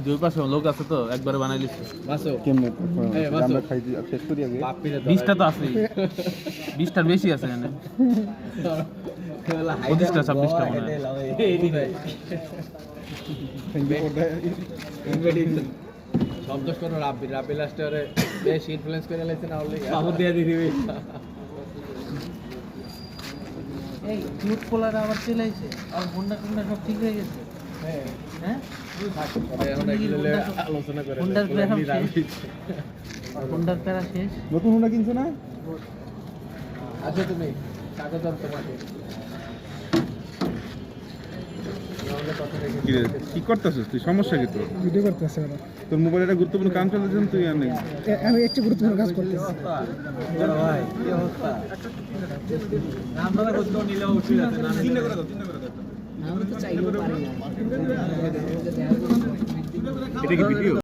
দুই পাশে লোক আছে তো একবারে বানাই লিছি কেমনে আমরা খাই শেষ করি আগে 20টা তো আছে 20টার বেশি আছে এখানে 25টা 26টা মনে হয় শব্দ শোনো রাব্বি লাস্টে ওরে বেশ ইনফ্লুয়েন্স করে লাইছে না হলে বাবু দিয়ে দিবি এই কিউট পোলার আবার চলে আইছে আর হোন্ডা টোন্ডা সব ঠিক হয়ে গেছে হ্যাঁ আলোচনা করে হোন্ডার প্যারা শেষ হোন্ডার প্যারা শেষ নতুন হোন্ডা কিনছো না আচ্ছা তুমি স্বাগতম তোমাকে কি রে কি করতেছিস তুই সমস্যা কি তোর ভিডিও করতেছে ওরা তোর মোবাইলে একটা গুরুত্বপূর্ণ কাম চলতেছে তুই আর নেই আমি একটু গুরুত্বপূর্ণ কাজ করতেছি ভাই কি অবস্থা আমরা কোথাও নিলেও উঠে যাচ্ছে না আমি তো চাইলেও পারি না এটা কি ভিডিও